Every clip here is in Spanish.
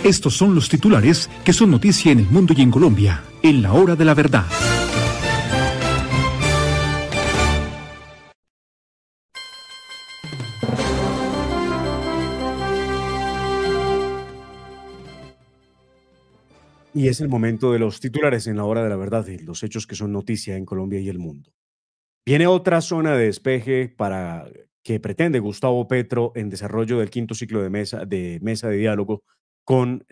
Estos son los titulares que son noticia en el mundo y en Colombia, en la hora de la verdad. Y es el momento de los titulares en la hora de la verdad y los hechos que son noticia en Colombia y el mundo. Viene otra zona de despeje para que pretende Gustavo Petro en desarrollo del quinto ciclo de mesa de diálogo con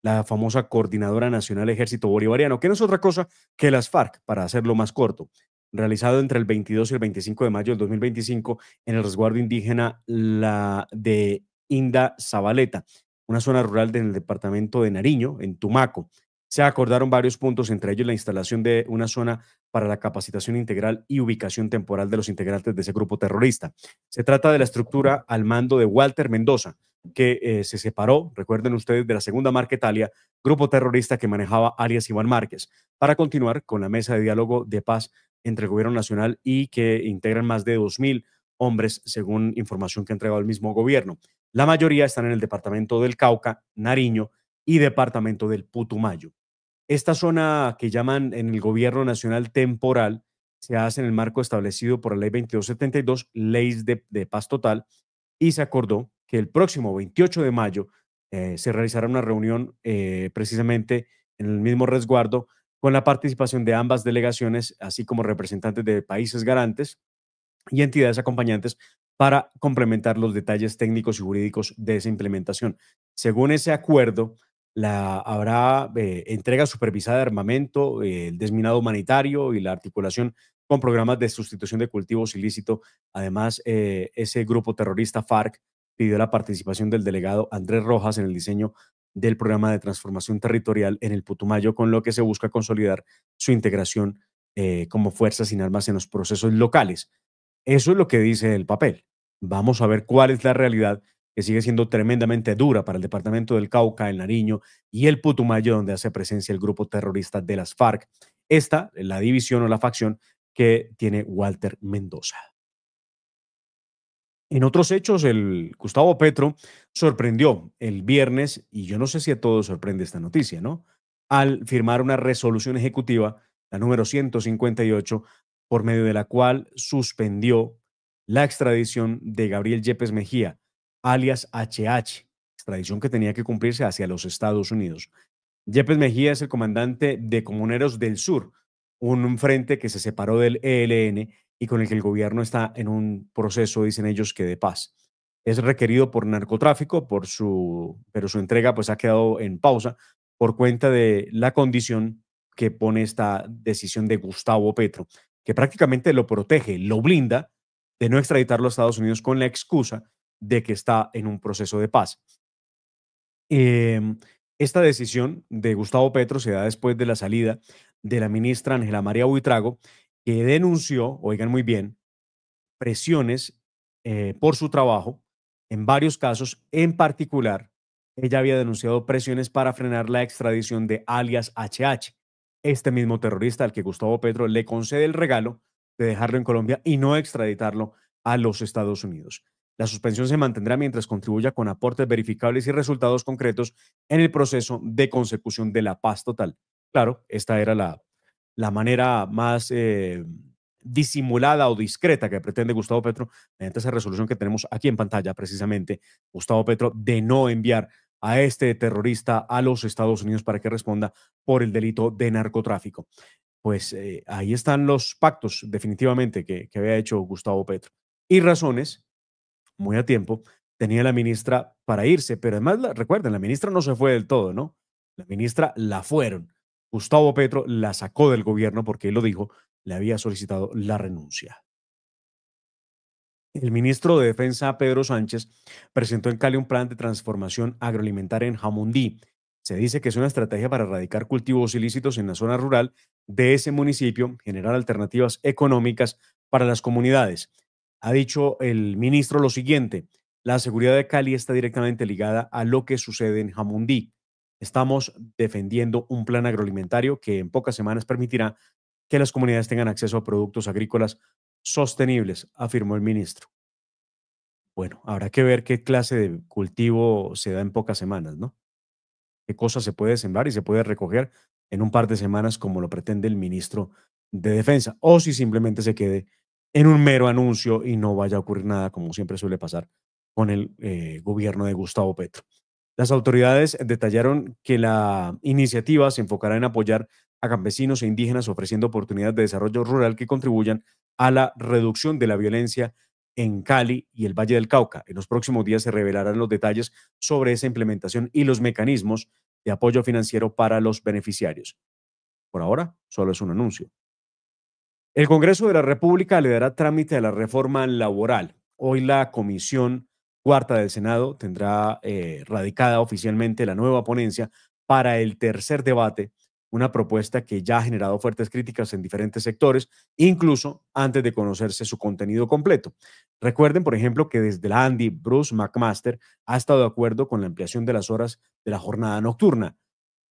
la famosa Coordinadora Nacional Ejército Bolivariano, que no es otra cosa que las FARC, para hacerlo más corto, realizado entre el 22 y el 25 de mayo del 2025 en el resguardo indígena la de Inda Zabaleta, una zona rural del departamento de Nariño, en Tumaco. Se acordaron varios puntos, entre ellos la instalación de una zona para la capacitación integral y ubicación temporal de los integrantes de ese grupo terrorista. Se trata de la estructura al mando de Walter Mendoza, que se separó, recuerden ustedes, de la segunda Marquetalia, grupo terrorista que manejaba alias Iván Márquez, para continuar con la mesa de diálogo de paz entre el gobierno nacional y que integran más de 2.000 hombres, según información que ha entregado el mismo gobierno. La mayoría están en el departamento del Cauca, Nariño y departamento del Putumayo. Esta zona que llaman en el gobierno nacional temporal se hace en el marco establecido por la ley 2272, leyes de paz total, y se acordó que el próximo 28 de mayo se realizará una reunión precisamente en el mismo resguardo con la participación de ambas delegaciones, así como representantes de países garantes y entidades acompañantes para complementar los detalles técnicos y jurídicos de esa implementación. Según ese acuerdo, habrá entrega supervisada de armamento, el desminado humanitario y la articulación con programas de sustitución de cultivos ilícito. Además, ese grupo terrorista FARC pidió la participación del delegado Andrés Rojas en el diseño del programa de transformación territorial en el Putumayo, con lo que se busca consolidar su integración como fuerza sin armas en los procesos locales. Eso es lo que dice el papel. Vamos a ver cuál es la realidad, que sigue siendo tremendamente dura para el departamento del Cauca, el Nariño y el Putumayo, donde hace presencia el grupo terrorista de las FARC. Esta, la división o la facción que tiene Walter Mendoza. En otros hechos, el Gustavo Petro sorprendió el viernes, y yo no sé si a todos sorprende esta noticia, ¿no? Al firmar una resolución ejecutiva, la número 158, por medio de la cual suspendió la extradición de Gabriel Yepes Mejía, alias HH, extradición que tenía que cumplirse hacia los Estados Unidos. Yepes Mejía es el comandante de Comuneros del Sur, un frente que se separó del ELN y con el que el gobierno está en un proceso, dicen ellos, que de paz. Es requerido por narcotráfico, pero su entrega pues ha quedado en pausa por cuenta de la condición que pone esta decisión de Gustavo Petro, que prácticamente lo protege, lo blinda de no extraditarlo a Estados Unidos con la excusa de que está en un proceso de paz. Eh, Esta decisión de Gustavo Petro se da después de la salida de la ministra Ángela María Buitrago, que denunció, oigan muy bien, presiones por su trabajo en varios casos. En particular, ella había denunciado presiones para frenar la extradición de alias HH, este mismo terrorista al que Gustavo Petro le concede el regalo de dejarlo en Colombia y no extraditarlo a los Estados Unidos. La suspensión se mantendrá mientras contribuya con aportes verificables y resultados concretos en el proceso de consecución de la paz total. Claro, esta era la manera más disimulada o discreta que pretende Gustavo Petro, mediante esa resolución que tenemos aquí en pantalla, precisamente, Gustavo Petro, de no enviar a este terrorista a los Estados Unidos para que responda por el delito de narcotráfico. Pues ahí están los pactos, definitivamente, que había hecho Gustavo Petro. Y razones, muy a tiempo, tenía la ministra para irse, pero además, recuerden, la ministra no se fue del todo, ¿no? La ministra la fueron. Gustavo Petro la sacó del gobierno porque él lo dijo, le había solicitado la renuncia. El ministro de Defensa, Pedro Sánchez, presentó en Cali un plan de transformación agroalimentaria en Jamundí. Se dice que es una estrategia para erradicar cultivos ilícitos en la zona rural de ese municipio, generar alternativas económicas para las comunidades. Ha dicho el ministro lo siguiente: la seguridad de Cali está directamente ligada a lo que sucede en Jamundí. Estamos defendiendo un plan agroalimentario que en pocas semanas permitirá que las comunidades tengan acceso a productos agrícolas sostenibles, afirmó el ministro. Bueno, habrá que ver qué clase de cultivo se da en pocas semanas, ¿no? qué cosa se puede sembrar y se puede recoger en un par de semanas como lo pretende el ministro de Defensa, o si simplemente se quede en un mero anuncio y no vaya a ocurrir nada como siempre suele pasar con el gobierno de Gustavo Petro. Las autoridades detallaron que la iniciativa se enfocará en apoyar a campesinos e indígenas ofreciendo oportunidades de desarrollo rural que contribuyan a la reducción de la violencia en Cali y el Valle del Cauca. En los próximos días se revelarán los detalles sobre esa implementación y los mecanismos de apoyo financiero para los beneficiarios. Por ahora, solo es un anuncio. El Congreso de la República le dará trámite a la reforma laboral. Hoy la Comisión Cuarta del Senado tendrá radicada oficialmente la nueva ponencia para el tercer debate, una propuesta que ya ha generado fuertes críticas en diferentes sectores, incluso antes de conocerse su contenido completo. Recuerden, por ejemplo, que desde la ANDI, Bruce McMaster ha estado de acuerdo con la ampliación de las horas de la jornada nocturna,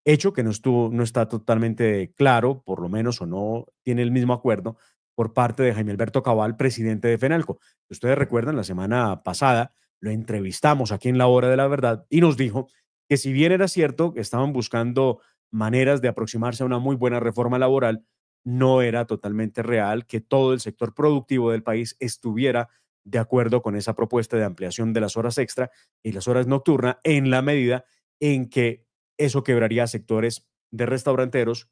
hecho que no está totalmente claro, por lo menos, o no tiene el mismo acuerdo por parte de Jaime Alberto Cabal, presidente de FENALCO. Ustedes recuerdan, la semana pasada lo entrevistamos aquí en La Hora de la Verdad y nos dijo que si bien era cierto que estaban buscando maneras de aproximarse a una muy buena reforma laboral, no era totalmente real que todo el sector productivo del país estuviera de acuerdo con esa propuesta de ampliación de las horas extra y las horas nocturnas en la medida en que eso quebraría sectores de restauranteros,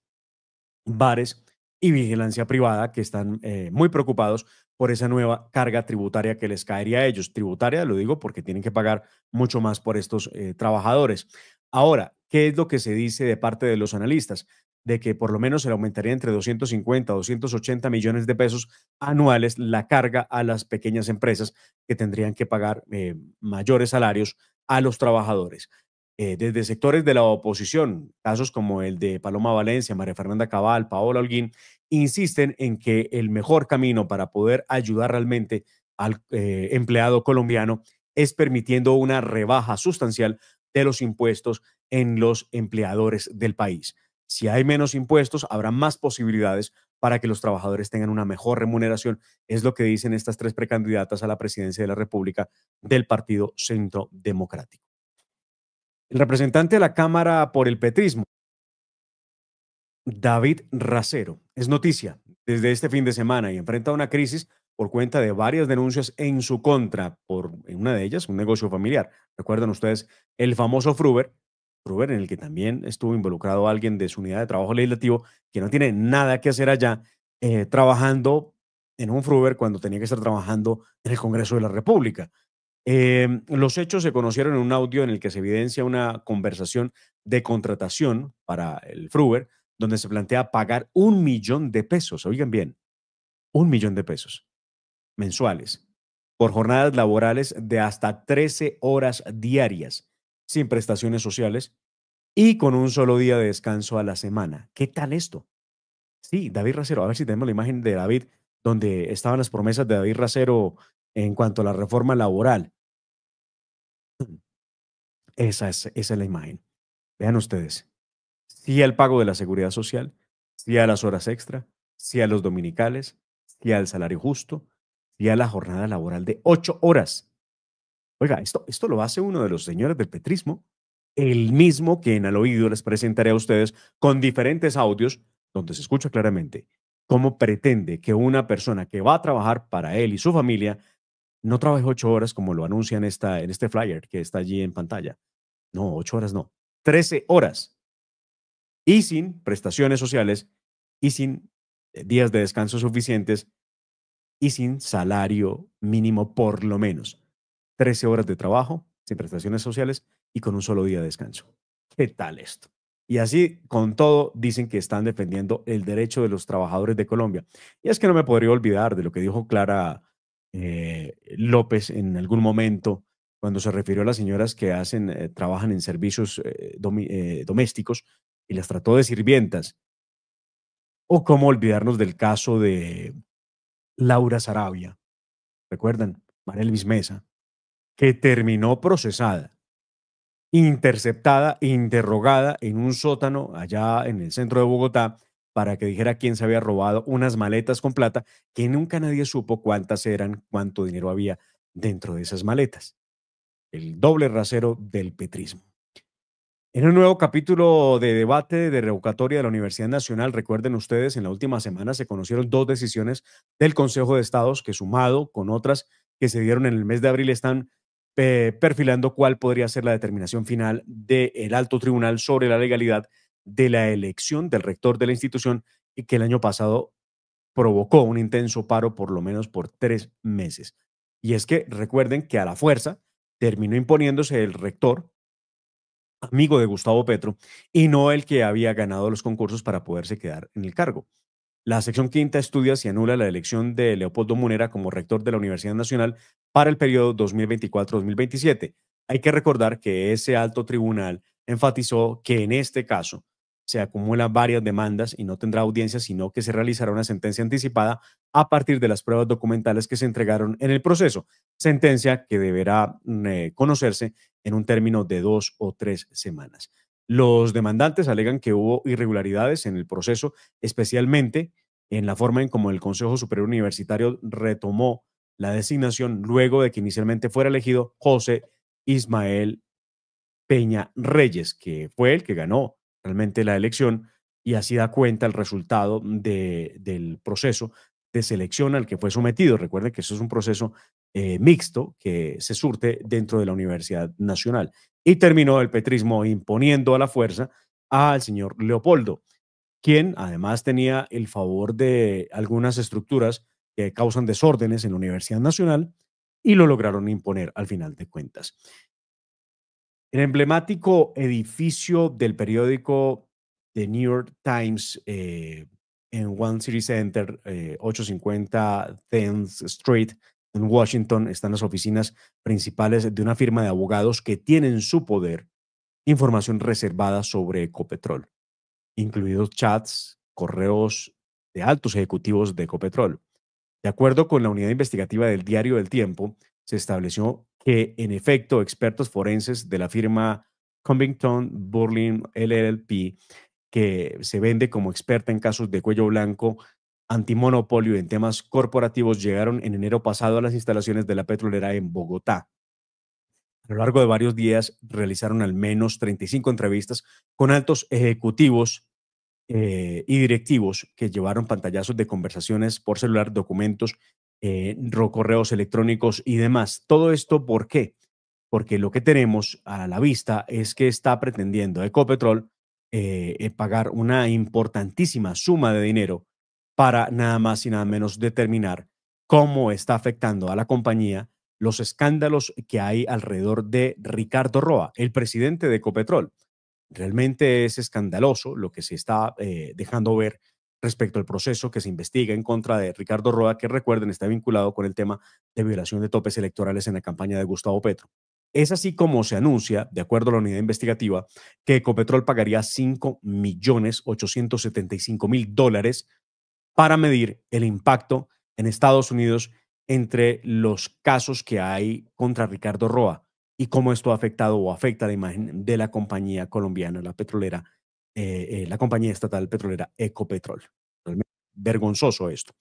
bares y vigilancia privada que están muy preocupados por esa nueva carga tributaria que les caería a ellos. Tributaria, lo digo porque tienen que pagar mucho más por estos trabajadores. Ahora, ¿qué es lo que se dice de parte de los analistas? De que por lo menos se le aumentaría entre 250 a 280 millones de pesos anuales la carga a las pequeñas empresas que tendrían que pagar mayores salarios a los trabajadores. Desde sectores de la oposición, casos como el de Paloma Valencia, María Fernanda Cabal, Paola Holguín, insisten en que el mejor camino para poder ayudar realmente al empleado colombiano es permitiendo una rebaja sustancial de los impuestos en los empleadores del país. Si hay menos impuestos, habrá más posibilidades para que los trabajadores tengan una mejor remuneración. Es lo que dicen estas tres precandidatas a la presidencia de la República del Partido Centro Democrático. El representante de la Cámara por el petrismo, David Racero, es noticia desde este fin de semana y enfrenta una crisis por cuenta de varias denuncias en su contra, por en una de ellas un negocio familiar. Recuerdan ustedes el famoso Fruber en el que también estuvo involucrado alguien de su unidad de trabajo legislativo que no tiene nada que hacer allá trabajando en un Fruber cuando tenía que estar trabajando en el Congreso de la República. Los hechos se conocieron en un audio en el que se evidencia una conversación de contratación para el Fruber, donde se plantea pagar 1 millón de pesos, oigan bien, 1 millón de pesos mensuales por jornadas laborales de hasta 13 horas diarias, sin prestaciones sociales y con un solo día de descanso a la semana. ¿Qué tal esto? Sí, David Racero, a ver si tenemos la imagen de David, donde estaban las promesas de David Racero en cuanto a la reforma laboral. Esa es la imagen. Vean ustedes, sí al pago de la seguridad social, sí a las horas extra, sí a los dominicales, sí al salario justo, sí a la jornada laboral de 8 horas. Oiga, esto lo hace uno de los señores del petrismo, el mismo que en al oído les presentaré a ustedes con diferentes audios donde se escucha claramente cómo pretende que una persona que va a trabajar para él y su familia no trabaje 8 horas como lo anuncia en este flyer que está allí en pantalla. No, 8 horas no. 13 horas y sin prestaciones sociales y sin días de descanso suficientes y sin salario mínimo por lo menos. 13 horas de trabajo, sin prestaciones sociales y con un solo día de descanso. ¿Qué tal esto? Y así, con todo, dicen que están defendiendo el derecho de los trabajadores de Colombia. Y es que no me podría olvidar de lo que dijo Clara López en algún momento cuando se refirió a las señoras que trabajan en servicios domésticos y las trató de sirvientas. O cómo olvidarnos del caso de Laura Sarabia, ¿recuerdan? María Elvis Mesa, que terminó procesada, interceptada, interrogada en un sótano allá en el centro de Bogotá para que dijera quién se había robado unas maletas con plata que nunca nadie supo cuántas eran, cuánto dinero había dentro de esas maletas. El doble rasero del petrismo. En un nuevo capítulo de debate de revocatoria de la Universidad Nacional, recuerden ustedes, en la última semana se conocieron dos decisiones del Consejo de Estados que, sumado con otras que se dieron en el mes de abril, están perfilando cuál podría ser la determinación final del alto tribunal sobre la legalidad de la elección del rector de la institución, y que el año pasado provocó un intenso paro por lo menos por 3 meses. Y es que recuerden que a la fuerza terminó imponiéndose el rector, amigo de Gustavo Petro, y no el que había ganado los concursos para poderse quedar en el cargo. La sección quinta estudia si anula la elección de Leopoldo Munera como rector de la Universidad Nacional para el periodo 2024-2027. Hay que recordar que ese alto tribunal enfatizó que en este caso se acumulan varias demandas y no tendrá audiencia, sino que se realizará una sentencia anticipada a partir de las pruebas documentales que se entregaron en el proceso, sentencia que deberá conocerse en un término de 2 o 3 semanas. Los demandantes alegan que hubo irregularidades en el proceso, especialmente en la forma en cómo el Consejo Superior Universitario retomó la designación luego de que inicialmente fuera elegido José Ismael Peña Reyes, que fue el que ganó realmente la elección, y así da cuenta el resultado del proceso de selección al que fue sometido. Recuerden que eso es un proceso mixto que se surte dentro de la Universidad Nacional. Y terminó el petrismo imponiendo a la fuerza al señor Leopoldo, quien además tenía el favor de algunas estructuras que causan desórdenes en la Universidad Nacional, y lo lograron imponer al final de cuentas. El emblemático edificio del periódico The New York Times, en One City Center, 850 10th Street, en Washington, están las oficinas principales de una firma de abogados que tienen en su poder información reservada sobre Ecopetrol, incluidos chats, correos de altos ejecutivos de Ecopetrol. De acuerdo con la unidad investigativa del Diario del Tiempo, se estableció que, en efecto, expertos forenses de la firma Covington Burling LLP, que se vende como experta en casos de cuello blanco, antimonopolio y en temas corporativos, llegaron en enero pasado a las instalaciones de la petrolera en Bogotá. A lo largo de varios días realizaron al menos 35 entrevistas con altos ejecutivos y directivos que llevaron pantallazos de conversaciones por celular, documentos, correos electrónicos y demás. Todo esto, ¿por qué? Porque lo que tenemos a la vista es que está pretendiendo Ecopetrol pagar una importantísima suma de dinero para nada más y nada menos determinar cómo está afectando a la compañía los escándalos que hay alrededor de Ricardo Roa, el presidente de Ecopetrol. Realmente es escandaloso lo que se está dejando ver respecto al proceso que se investiga en contra de Ricardo Roa, que, recuerden, está vinculado con el tema de violación de topes electorales en la campaña de Gustavo Petro. Es así como se anuncia, de acuerdo a la unidad investigativa, que Ecopetrol pagaría $5.875.000 para medir el impacto en Estados Unidos entre los casos que hay contra Ricardo Roa y cómo esto ha afectado o afecta la imagen de la compañía colombiana, la petrolera, la compañía estatal petrolera Ecopetrol. Realmente vergonzoso esto.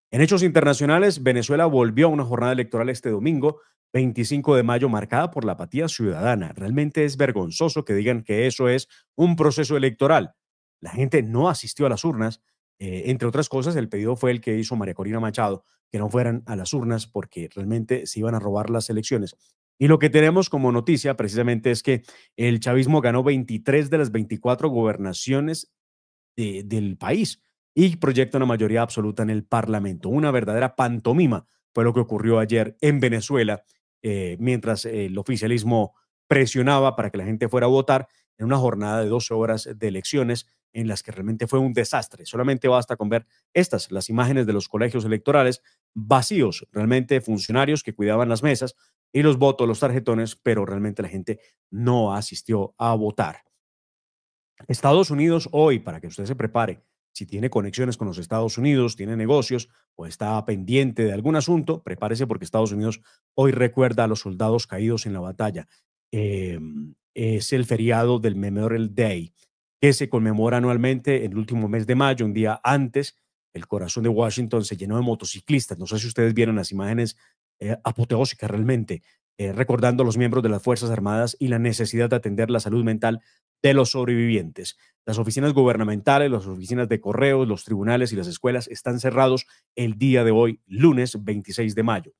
En hechos internacionales, Venezuela volvió a una jornada electoral este domingo, 25 de mayo, marcada por la apatía ciudadana. Realmente es vergonzoso que digan que eso es un proceso electoral. La gente no asistió a las urnas. Entre otras cosas, el pedido fue el que hizo María Corina Machado, que no fueran a las urnas porque realmente se iban a robar las elecciones. Y lo que tenemos como noticia precisamente es que el chavismo ganó 23 de las 24 gobernaciones del país y proyecta una mayoría absoluta en el Parlamento. Una verdadera pantomima fue lo que ocurrió ayer en Venezuela, mientras el oficialismo presionaba para que la gente fuera a votar en una jornada de 12 horas de elecciones en las que realmente fue un desastre. Solamente basta con ver las imágenes de los colegios electorales vacíos, realmente funcionarios que cuidaban las mesas y los votos, los tarjetones, pero realmente la gente no asistió a votar. Estados Unidos hoy, para que usted se prepare, si tiene conexiones con los Estados Unidos, tiene negocios o está pendiente de algún asunto, prepárese porque Estados Unidos hoy recuerda a los soldados caídos en la batalla. Es el feriado del Memorial Day, que se conmemora anualmente en el último mes de mayo, un día antes. El corazón de Washington se llenó de motociclistas. No sé si ustedes vieron las imágenes apoteósicas realmente recordando a los miembros de las Fuerzas Armadas y la necesidad de atender la salud mental de los sobrevivientes. Las oficinas gubernamentales, las oficinas de correos, los tribunales y las escuelas están cerrados el día de hoy, lunes 26 de mayo.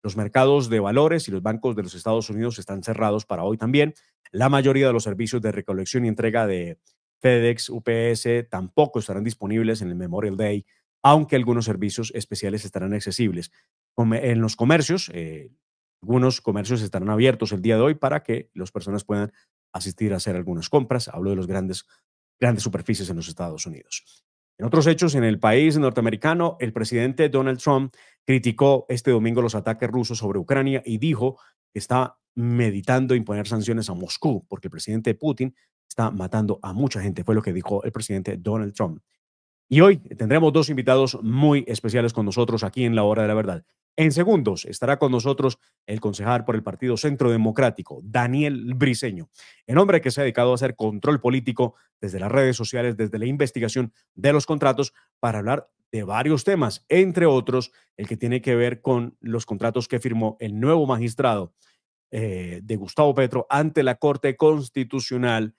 Los mercados de valores y los bancos de los Estados Unidos están cerrados para hoy también. La mayoría de los servicios de recolección y entrega de FedEx, UPS tampoco estarán disponibles en el Memorial Day, aunque algunos servicios especiales estarán accesibles. En los comercios, algunos comercios estarán abiertos el día de hoy para que las personas puedan asistir a hacer algunas compras. Hablo de los grandes superficies en los Estados Unidos. En otros hechos, en el país norteamericano, el presidente Donald Trump criticó este domingo los ataques rusos sobre Ucrania y dijo que está meditando imponer sanciones a Moscú porque el presidente Putin está matando a mucha gente. Fue lo que dijo el presidente Donald Trump. Y hoy tendremos dos invitados muy especiales con nosotros aquí en La Hora de la Verdad. En segundos estará con nosotros el concejal por el Partido Centro Democrático, Daniel Briceño, el hombre que se ha dedicado a hacer control político desde las redes sociales, desde la investigación de los contratos, para hablar de varios temas, entre otros el que tiene que ver con los contratos que firmó el nuevo magistrado de Gustavo Petro ante la Corte Constitucional,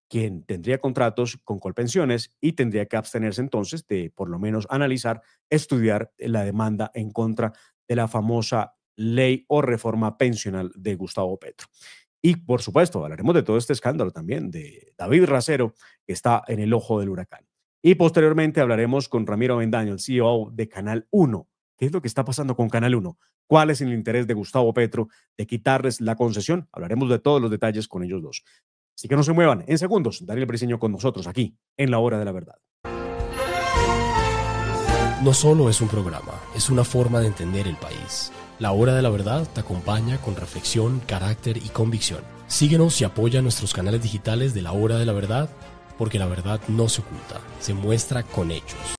quien tendría contratos con Colpensiones y tendría que abstenerse entonces de por lo menos analizar, estudiar la demanda en contra de la famosa ley o reforma pensional de Gustavo Petro. Y por supuesto, hablaremos de todo este escándalo también de David Racero, que está en el ojo del huracán. Y posteriormente hablaremos con Ramiro Avendaño, el CEO de Canal 1. ¿Qué es lo que está pasando con Canal 1? ¿Cuál es el interés de Gustavo Petro de quitarles la concesión? Hablaremos de todos los detalles con ellos dos. Así que no se muevan. En segundos, Daniel Briceño con nosotros aquí, en La Hora de la Verdad. No solo es un programa, es una forma de entender el país. La Hora de la Verdad te acompaña con reflexión, carácter y convicción. Síguenos y apoya nuestros canales digitales de La Hora de la Verdad, porque la verdad no se oculta, se muestra con hechos.